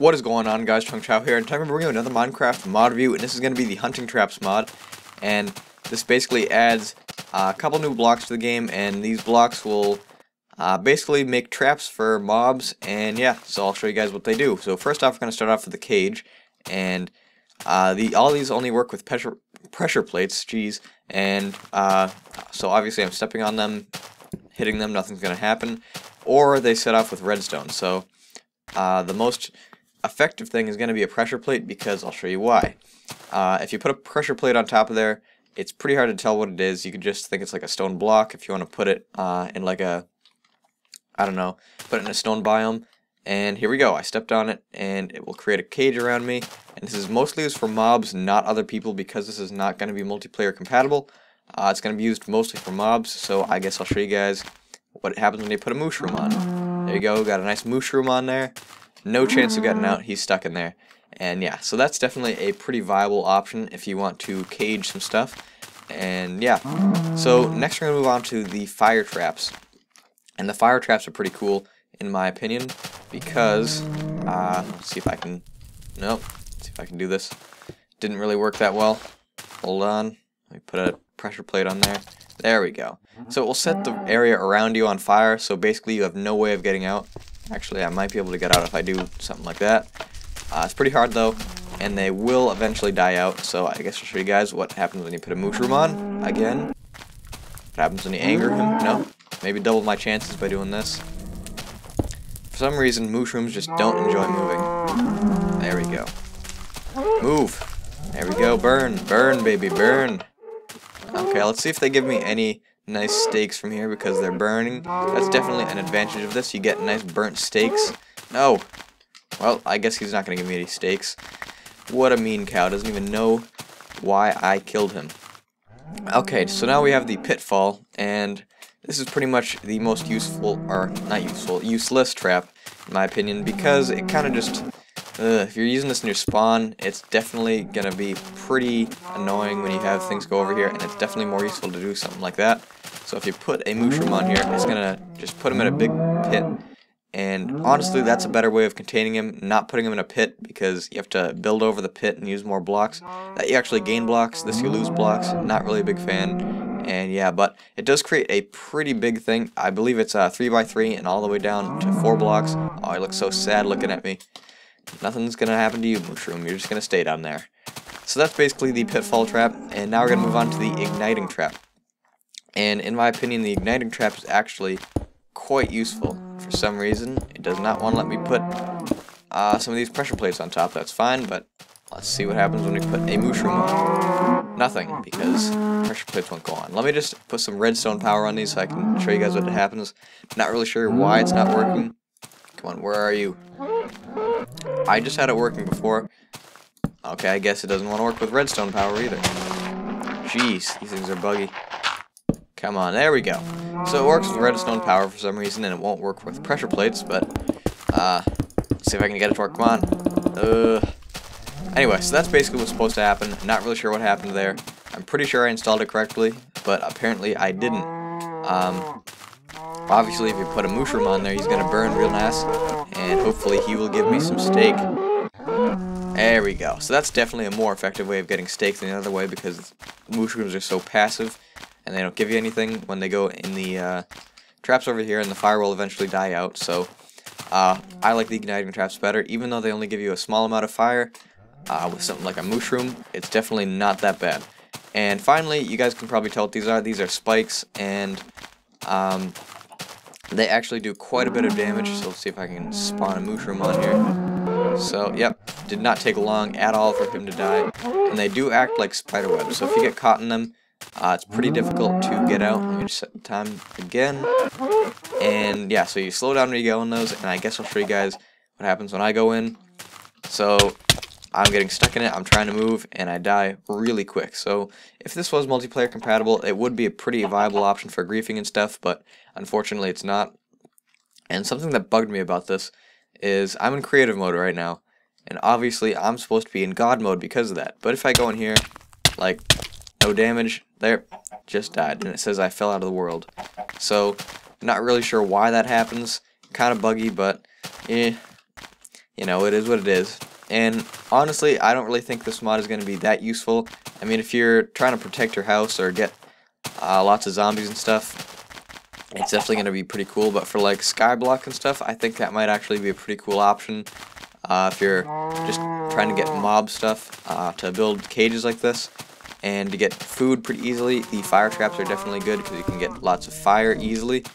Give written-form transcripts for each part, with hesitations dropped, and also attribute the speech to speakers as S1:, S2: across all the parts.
S1: What is going on, guys? Chung Chao here, and today I'm bringing you another Minecraft mod review, and this is going to be the Hunting Traps mod. And this basically adds a couple new blocks to the game, and these blocks will basically make traps for mobs. And yeah, so I'll show you guys what they do. So first off, we're going to start off with the cage, and all these only work with pressure plates. Jeez, and so obviously I'm stepping on them, hitting them, nothing's going to happen. Or they set off with redstone. So the most effective thing is going to be a pressure plate, because I'll show you why. If you put a pressure plate on top of there, it's pretty hard to tell what it is. You could just think it's like a stone block. If you want to put it in like a, I don't know, put it in a stone biome. And here we go. I stepped on it, and it will create a cage around me. And this is mostly used for mobs, not other people, because this is not going to be multiplayer compatible. It's going to be used mostly for mobs, so I guess I'll show you guys what happens when you put a mushroom on. There you go, got a nice mushroom on there. No chance of getting out, he's stuck in there. And yeah, so that's definitely a pretty viable option if you want to cage some stuff. And yeah, so next we're going to move on to the fire traps. And the fire traps are pretty cool, in my opinion, because, let's see if I can, nope, let's see if I can do this. Didn't really work that well. Hold on, let me put a pressure plate on there. There we go. So it will set the area around you on fire, so basically you have no way of getting out. Actually, I might be able to get out if I do something like that. It's pretty hard though, and they will eventually die out, so I guess I'll show you guys what happens when you put a mushroom on, again. What happens when you anger him? No. Maybe double my chances by doing this. For some reason, mushrooms just don't enjoy moving. There we go. Move. There we go. Burn. Burn, baby, burn. Okay, let's see if they give me any nice steaks from here, because they're burning. That's definitely an advantage of this. You get nice burnt steaks. No. Well, I guess he's not going to give me any steaks. What a mean cow. Doesn't even know why I killed him. Okay, so now we have the pitfall, and this is pretty much the most useful, or not useful, useless trap, in my opinion, because it kind of just, if you're using this in your spawn, it's definitely going to be pretty annoying when you have things go over here, and it's definitely more useful to do something like that. So if you put a mushroom on here, it's going to just put him in a big pit, and honestly, that's a better way of containing him, not putting him in a pit, because you have to build over the pit and use more blocks. That you actually gain blocks, this you lose blocks, not really a big fan. And yeah, but it does create a pretty big thing. I believe it's 3x3 and all the way down to 4 blocks. Oh, I look so sad looking at me. Nothing's gonna happen to you, mushroom. You're just gonna stay down there. So that's basically the pitfall trap, and now we're gonna move on to the igniting trap. And in my opinion, the igniting trap is actually quite useful. For some reason, it does not want to let me put some of these pressure plates on top. That's fine, but let's see what happens when we put a mushroom on. Nothing, because pressure plates won't go on. Let me just put some redstone power on these so I can show you guys what happens. Not really sure why it's not working. Come on, where are you? I just had it working before. Okay, I guess it doesn't want to work with redstone power either. Jeez, these things are buggy. Come on, there we go. So it works with redstone power for some reason, and it won't work with pressure plates, but, let's see if I can get it to work. Come on. Anyway, so that's basically what's supposed to happen. Not really sure what happened there. I'm pretty sure I installed it correctly, but apparently I didn't. Obviously, if you put a mushroom on there, he's gonna burn real nice, and hopefully he will give me some steak. There we go. So that's definitely a more effective way of getting steak than the other way, because mushrooms are so passive, and they don't give you anything when they go in the traps over here, and the fire will eventually die out. So I like the igniting traps better, even though they only give you a small amount of fire. With something like a mushroom, it's definitely not that bad. And finally, you guys can probably tell what these are. These are spikes, and they actually do quite a bit of damage. So let's see if I can spawn a mushroom on here. So, yep, did not take long at all for him to die. And they do act like spiderwebs, so if you get caught in them, it's pretty difficult to get out. Let me just set the time again. And yeah, so you slow down when you go in those, and I guess I'll show you guys what happens when I go in. So I'm getting stuck in it, I'm trying to move, and I die really quick. So if this was multiplayer compatible, it would be a pretty viable option for griefing and stuff, but unfortunately it's not. And something that bugged me about this is I'm in creative mode right now, and obviously I'm supposed to be in God mode because of that. But if I go in here, like, no damage, there, just died, and it says I fell out of the world. So, not really sure why that happens, kind of buggy, but you know, it is what it is. And honestly, I don't really think this mod is going to be that useful. I mean, if you're trying to protect your house or get lots of zombies and stuff, it's definitely going to be pretty cool. But for like skyblock and stuff, I think that might actually be a pretty cool option. If you're just trying to get mob stuff to build cages like this and to get food pretty easily, the fire traps are definitely good because you can get lots of fire easily.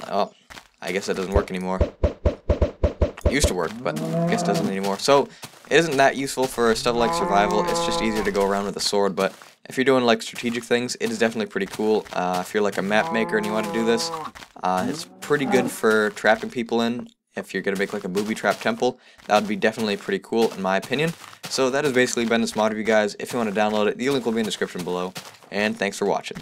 S1: Oh, I guess that doesn't work anymore. It used to work, but I guess it doesn't anymore. So it isn't that useful for stuff like survival. It's just easier to go around with a sword. But if you're doing like strategic things, it is definitely pretty cool. If you're like a map maker and you want to do this, it's pretty good for trapping people in. If you're going to make like a booby trap temple, that would be definitely pretty cool in my opinion. So that has basically been this mod review, guys. If you want to download it, the link will be in the description below. And thanks for watching.